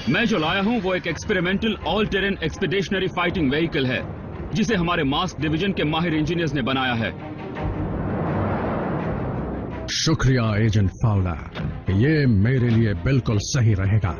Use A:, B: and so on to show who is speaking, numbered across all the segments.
A: मैं जो लाया हूं वो एक experimental all terrain expeditionary fighting vehicle है, जिसे हमारे मास्क डिवीजन के माहिर इंजीनियर्स ने बनाया है।
B: शुक्रिया एजेंट फाउलर, ये मेरे लिए बिल्कुल सही रहेगा।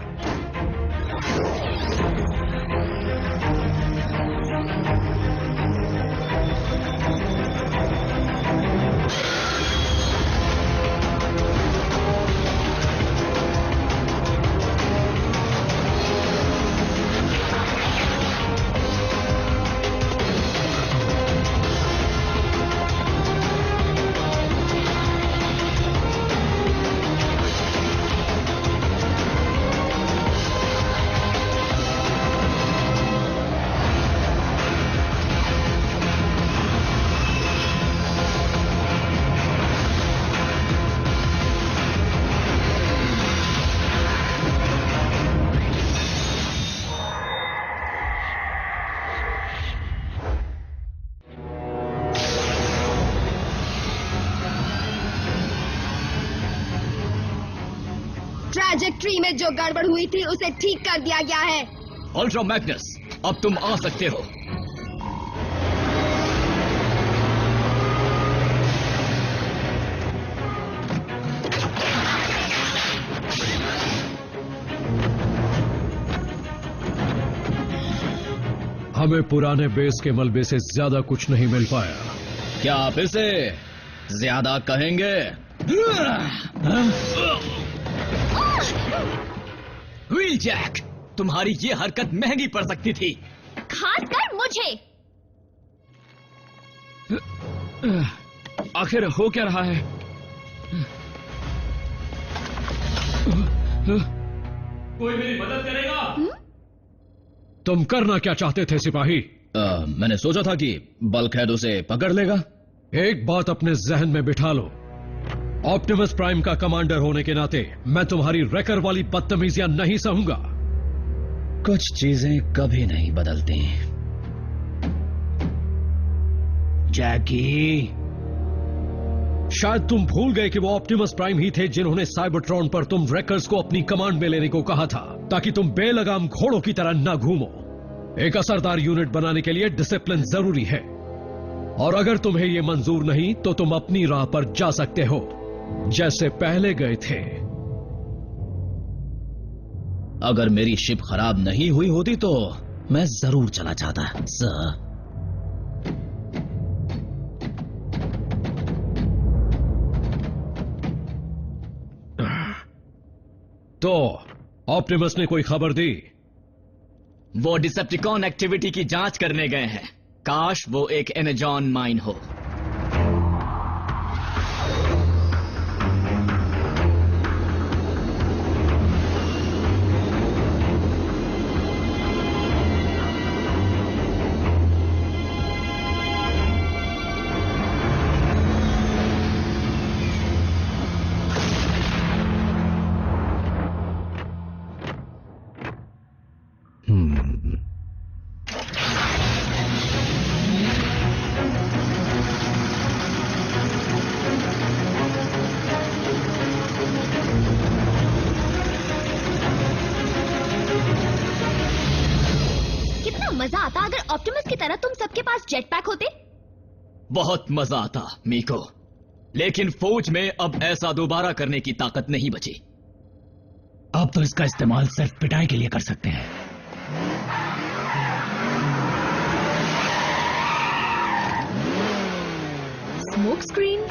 C: ट्रैजेक्टरी में जो गड़बड़ हुई थी उसे ठीक कर दिया गया है।
A: अल्ट्रा मैग्नस, अब तुम आ सकते हो।
B: हमें पुराने बेस के मलबे से ज्यादा कुछ नहीं मिल पाया।
A: क्या आप इसे ज्यादा कहेंगे? व्हील जैक, तुम्हारी ये हरकत महंगी पड़ सकती थी,
C: खासकर मुझे।
A: आखिर हो क्या रहा है? कोई मेरी मदद करेगा?
B: तुम करना क्या चाहते थे सिपाही?
A: मैंने सोचा था कि बल्कहेड उसे पकड़ लेगा।
B: एक बात अपने जहन में बिठा लो, ऑप्टिमस प्राइम का कमांडर होने के नाते मैं तुम्हारी रेकर वाली बदतमीजियां नहीं सहूंगा।
A: कुछ चीजें कभी नहीं बदलती।
B: जैकी, शायद तुम भूल गए कि वो ऑप्टिमस प्राइम ही थे जिन्होंने साइबरट्रॉन पर तुम रेकर्स को अपनी कमांड में लेने को कहा था, ताकि तुम बेलगाम घोड़ों की तरह न घूमो। एक असरदार यूनिट बनाने के लिए डिसिप्लिन जरूरी है, और अगर तुम्हें यह मंजूर नहीं तो तुम अपनी राह पर जा सकते हो, जैसे पहले गए थे।
A: अगर मेरी शिप खराब नहीं हुई होती तो मैं जरूर चला जाता सर।
B: तो ऑप्टिमस ने कोई खबर दी?
A: वो डिसेप्टिकॉन एक्टिविटी की जांच करने गए हैं। काश वो एक एनेजॉन माइन हो।
C: मजा आता अगर ऑप्टिमस की तरह तुम सबके पास जेट पैक होते।
A: बहुत मजा आता मीको, लेकिन फौज में अब ऐसा दोबारा करने की ताकत नहीं बची। अब तो इसका इस्तेमाल सिर्फ पिटाई के लिए कर सकते हैं।
C: Smoke screen?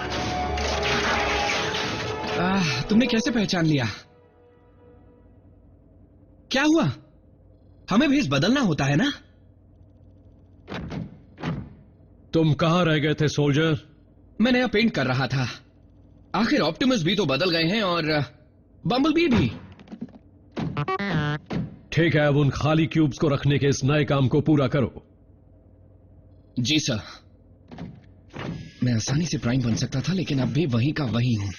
D: तुमने कैसे पहचान लिया? क्या हुआ? हमें भेष बदलना होता है ना?
B: तुम कहां रह गए थे सोल्जर?
D: मैं नया पेंट कर रहा था। आखिर ऑप्टिमस भी तो बदल गए हैं और बम्बलबी भी।
B: ठीक है, अब उन खाली क्यूब्स को रखने के इस नए काम को पूरा करो।
D: जी सर। मैं आसानी से प्राइम बन सकता था, लेकिन अब भी वही का वही हूं।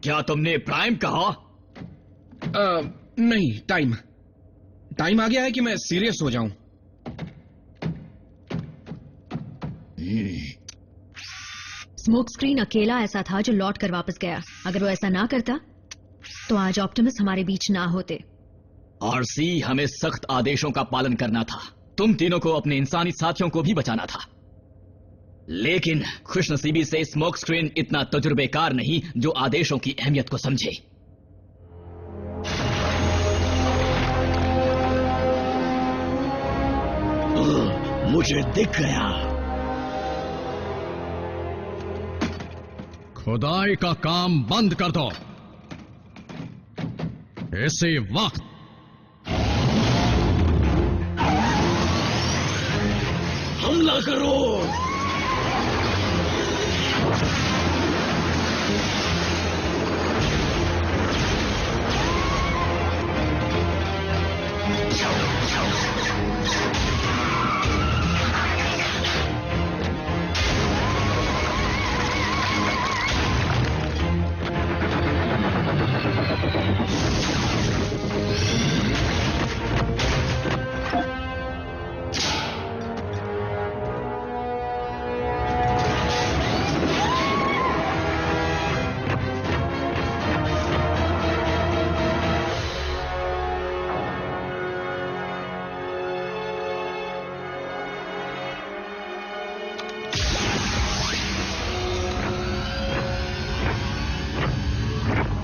A: क्या तुमने प्राइम कहा?
D: नहीं, टाइम आ गया है कि मैं सीरियस हो जाऊं।
C: स्मोक स्क्रीन अकेला ऐसा था जो लौट कर वापस गया। अगर वो ऐसा ना करता तो आज ऑप्टिमस हमारे बीच ना होते।
A: और सी हमें सख्त आदेशों का पालन करना था। तुम तीनों को अपने इंसानी साथियों को भी बचाना था। लेकिन खुशनसीबी से स्मोक स्क्रीन इतना तजुर्बेकार नहीं जो आदेशों की अहमियत को समझे।
E: मुझे दिख गया।
B: खुदाई का काम बंद कर दो इसी वक्त।
E: हमला करो।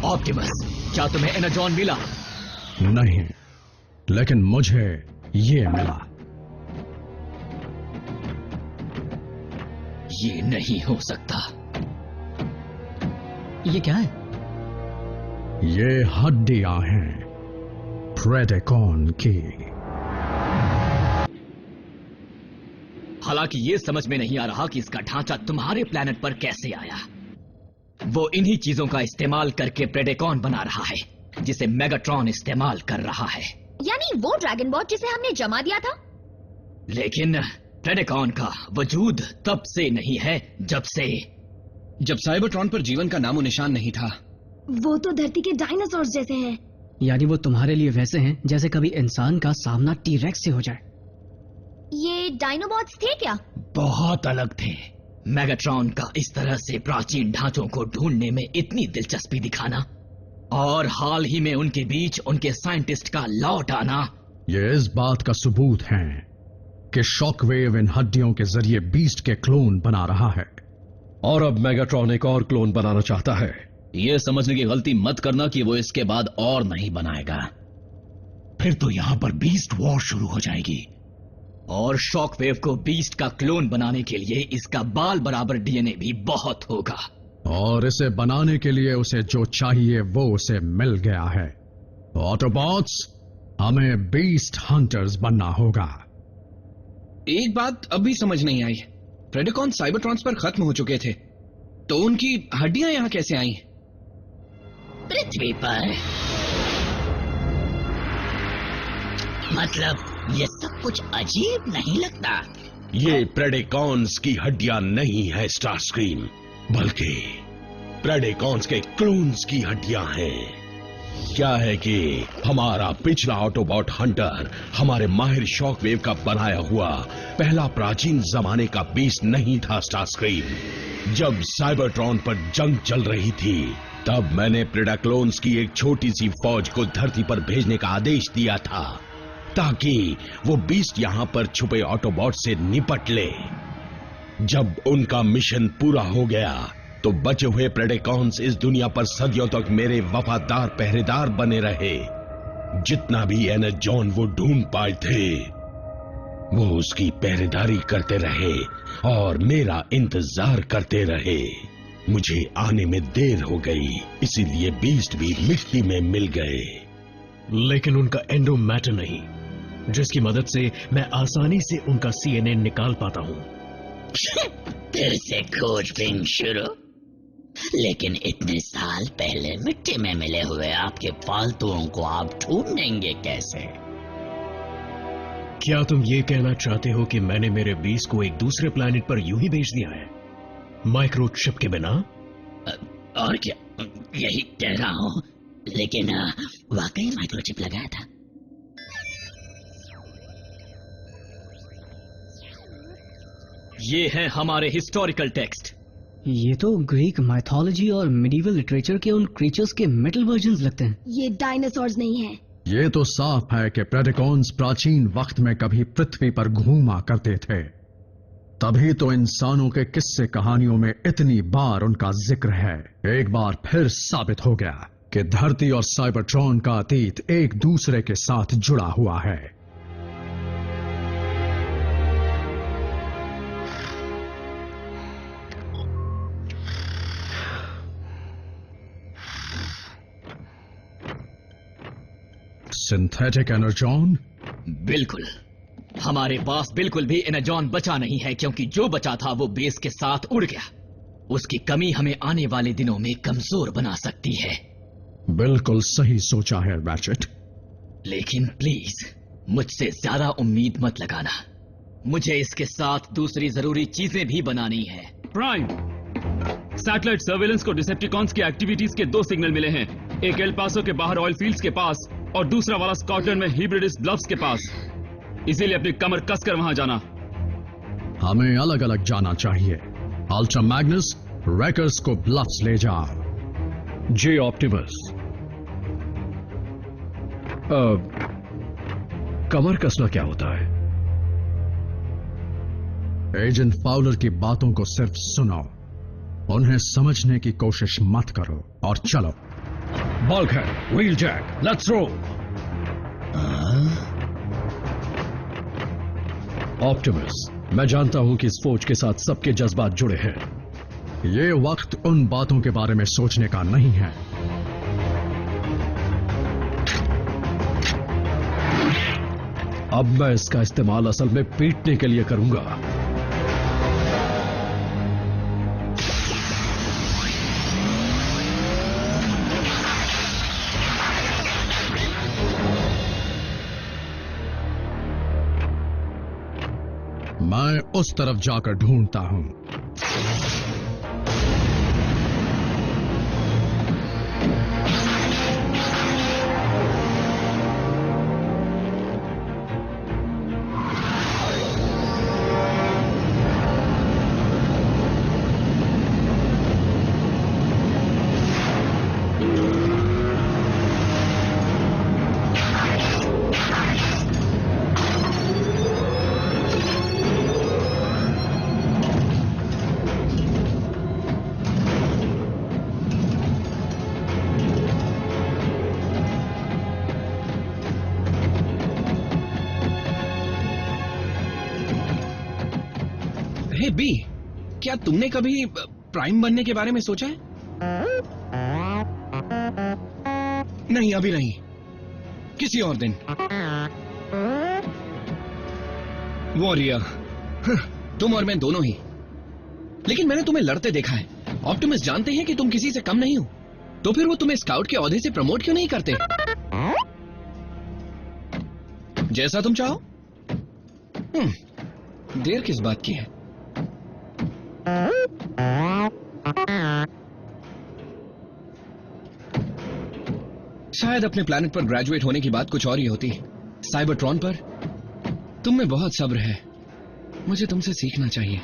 A: ऑप्टिमस, क्या तुम्हें एनर्जॉन मिला?
B: नहीं, लेकिन मुझे ये मिला।
A: ये नहीं हो सकता।
F: ये क्या है?
B: ये हड्डियां हैं प्रेडेकॉन की।
A: हालांकि ये समझ में नहीं आ रहा कि इसका ढांचा तुम्हारे प्लेनेट पर कैसे आया। वो इन्हीं चीजों का इस्तेमाल करके प्रेडेकॉन बना रहा है जिसे मेगाट्रॉन इस्तेमाल कर रहा है।
C: यानी वो ड्रैगन बॉट जिसे हमने जमा दिया था।
A: लेकिन प्रेडेकॉन का वजूद तब से नहीं है जब
D: साइबरट्रॉन पर जीवन का नामो निशान नहीं था।
C: वो तो धरती के डायनासोर जैसे हैं।
F: यानी वो तुम्हारे लिए वैसे हैं जैसे कभी इंसान का सामना टी-रेक्स से हो जाए।
C: ये डायनोबॉट्स थे क्या?
A: बहुत अलग थे। मेगाट्रॉन का इस तरह से प्राचीन ढांचों को ढूंढने में इतनी दिलचस्पी दिखाना और हाल ही में उनके बीच उनके साइंटिस्ट का लौट आना,
B: ये इस बात का सबूत है कि शॉकवेव इन हड्डियों के जरिए बीस्ट के क्लोन बना रहा है और अब मेगाट्रॉन एक और क्लोन बनाना चाहता है।
E: ये समझने की गलती मत करना कि वो इसके बाद और नहीं बनाएगा। फिर तो यहां पर बीस्ट वॉर शुरू हो जाएगी।
A: और शॉकवेव को बीस्ट का क्लोन बनाने के लिए इसका बाल बराबर डीएनए भी बहुत होगा।
B: और इसे बनाने के लिए उसे जो चाहिए वो उसे मिल गया है। ऑटोबॉट्स, हमें बीस्ट हंटर्स बनना होगा।
D: एक बात अभी समझ नहीं आई। प्रेडेकॉन साइबरट्रॉन्स पर खत्म हो चुके थे, तो उनकी हड्डियां यहां कैसे आई?
G: पृथ्वी पर। मतलब ये सब कुछ अजीब नहीं लगता?
E: ये प्रेडेकॉन्स की हड्डियां नहीं है स्टारस्क्रीम, बल्कि प्रेडेकॉन्स के क्लोन्स की हड्डियां हैं। क्या है कि हमारा पिछला ऑटोबॉट हंटर हमारे माहिर शॉकवेव का बनाया हुआ पहला प्राचीन जमाने का बीस्ट नहीं था स्टारस्क्रीम। जब साइबरट्रॉन पर जंग चल रही थी तब मैंने प्रेडाक्लोन्स की एक छोटी सी फौज को धरती पर भेजने का आदेश दिया था ताकि वो बीस्ट यहां पर छुपे ऑटोबॉट से निपट ले। जब उनका मिशन पूरा हो गया तो बचे हुए प्रेडेकॉन्स इस दुनिया पर सदियों तक मेरे वफादार पहरेदार बने रहे। जितना भी एनर्जॉन वो ढूंढ पाए थे वो उसकी पहरेदारी करते रहे और मेरा इंतजार करते रहे। मुझे आने में देर हो गई, इसीलिए बीस्ट भी मिट्टी में मिल गए।
H: लेकिन उनका एंडो मैटर नहीं, जिसकी मदद से मैं आसानी से उनका सीएनए निकाल पाता हूं।
G: फिर से खोजबीन शुरू। लेकिन इतने साल पहले मिट्टी में मिले हुए आपके फालतुओं को आप ढूंढेंगे कैसे?
H: क्या तुम ये कहना चाहते हो कि मैंने मेरे बीस को एक दूसरे प्लैनेट पर यूं ही भेज दिया है, माइक्रोचिप के बिना?
G: और क्या, यही कह रहा हूं। लेकिन वाकई माइक्रोचिप लगाया था।
A: ये है हमारे हिस्टोरिकल टेक्स्ट।
F: ये तो ग्रीक माइथोलॉजी और मिडिवल लिटरेचर के उन क्रीचर्स के मेटल वर्जन्स लगते हैं।
C: ये डायनासोर्स नहीं है,
B: ये तो साफ है कि प्रेडिकॉन्स प्राचीन वक्त में कभी पृथ्वी पर घूमा करते थे। तभी तो इंसानों के किस्से कहानियों में इतनी बार उनका जिक्र है। एक बार फिर साबित हो गया कि धरती और साइबरट्रॉन का अतीत एक दूसरे के साथ जुड़ा हुआ है। Synthetic Energon?
A: बिल्कुल। हमारे पास बिल्कुल भी एनर्जॉन बचा नहीं है, क्योंकि जो बचा था वो बेस के साथ उड़ गया। उसकी कमी हमें आने वाले दिनों में कमजोर बना सकती है।
B: बिल्कुल सही सोचा है रैचेट।
A: लेकिन प्लीज मुझसे ज्यादा उम्मीद मत लगाना। मुझे इसके साथ दूसरी जरूरी चीजें भी बनानी है।
I: प्राइम, सैटेलाइट सर्वेलेंस को डिसेप्टिकॉन्स की एक्टिविटीज के 2 सिग्नल मिले हैं। एक एल पासो के बाहर ऑयल फील्ड्स के पास और दूसरा वाला स्कॉटलैंड में हिब्रिडिस ब्लफ्स के पास। इसीलिए अपनी कमर कसकर वहां जाना।
B: हमें अलग अलग जाना चाहिए। अल्ट्रा मैग्नस, रैकर्स को ब्लफ्स ले जाओ।
H: जे ऑप्टिमस, कमर कसना क्या होता है?
B: एजेंट फाउलर की बातों को सिर्फ सुनो, उन्हें समझने की कोशिश मत करो और चलो।
H: Bulkhead, wheel jack, let's roll. Optimus, मैं जानता हूं कि इस फौज के साथ सबके जज्बात जुड़े हैं।
B: ये वक्त उन बातों के बारे में सोचने का नहीं है।
H: अब मैं इसका इस्तेमाल असल में पीटने के लिए करूंगा।
B: मैं उस तरफ जाकर ढूंढता हूं।
D: हे बी, क्या तुमने कभी प्राइम बनने के बारे में सोचा है? नहीं, अभी नहीं, किसी और दिन। वॉरियर, तुम और मैं दोनों ही। लेकिन मैंने तुम्हें लड़ते देखा है। ऑप्टिमस जानते हैं कि तुम किसी से कम नहीं हो, तो फिर वो तुम्हें स्काउट के ओहदे से प्रमोट क्यों नहीं करते? जैसा तुम चाहो। देर किस बात की है? शायद अपने प्लैनेट पर ग्रेजुएट होने की बात कुछ और ही होती। साइबरट्रॉन पर तुम में बहुत सब्र है, मुझे तुमसे सीखना चाहिए।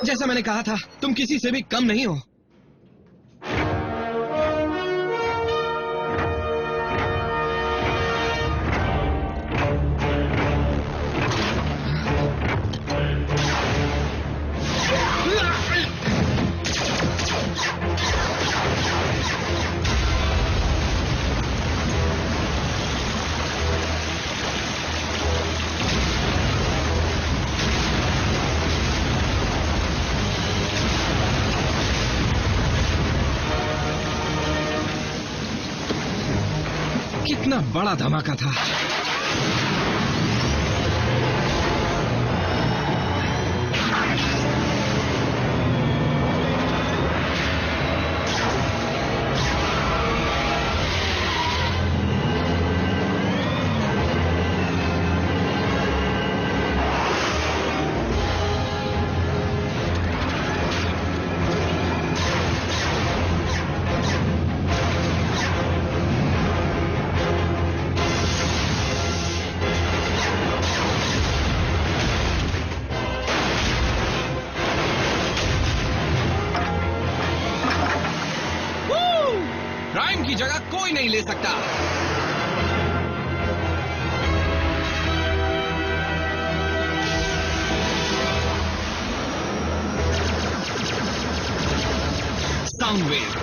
D: जैसा मैंने कहा था, तुम किसी से भी कम नहीं हो। बड़ा धमाका था। प्राइम की जगह कोई नहीं ले सकता। साउंड वेव,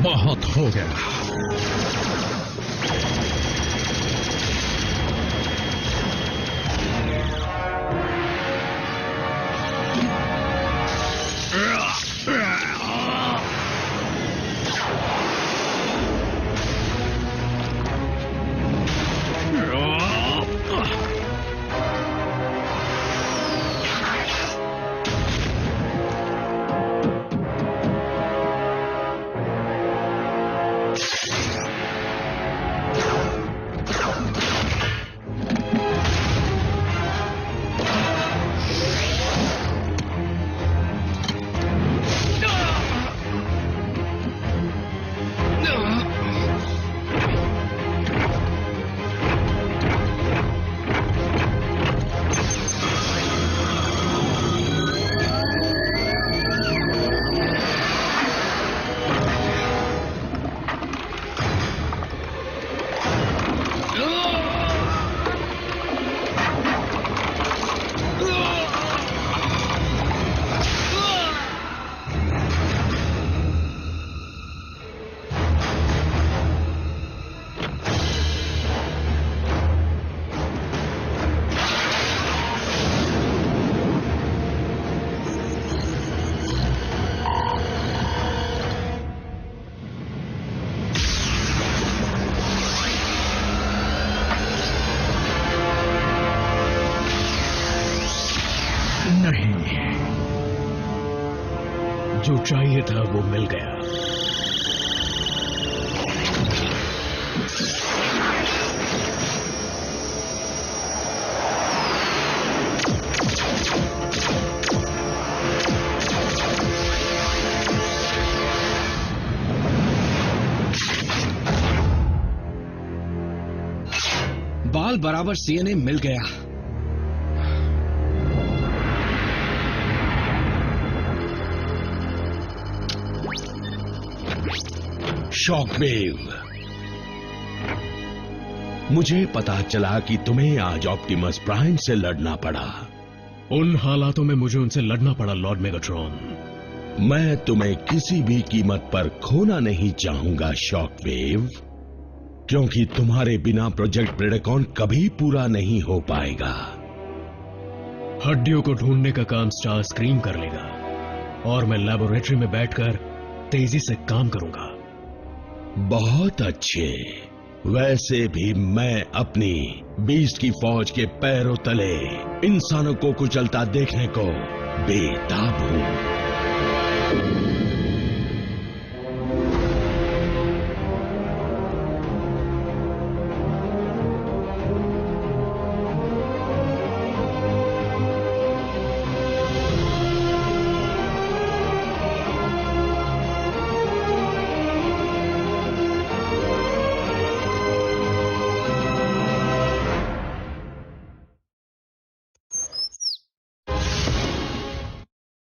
B: बहुत हो गया। जो चाहिए था वो मिल गया।
D: बाल बराबर सीएनए मिल गया।
E: शॉकवेव, मुझे पता चला कि तुम्हें आज ऑप्टिमस प्राइम से लड़ना पड़ा।
H: उन हालातों में मुझे उनसे लड़ना पड़ा लॉर्ड मेगाट्रॉन।
E: मैं तुम्हें किसी भी कीमत पर खोना नहीं चाहूंगा शॉकवेव, क्योंकि तुम्हारे बिना प्रोजेक्ट प्रेडेकॉन कभी पूरा नहीं हो पाएगा।
H: हड्डियों को ढूंढने का काम स्टार स्क्रीम कर लेगा और मैं लेबोरेटरी में बैठकर तेजी से काम करूंगा।
E: बहुत अच्छे। वैसे भी मैं अपनी बीस्ट की फौज के पैरों तले इंसानों को कुचलता देखने को बेताब हूं।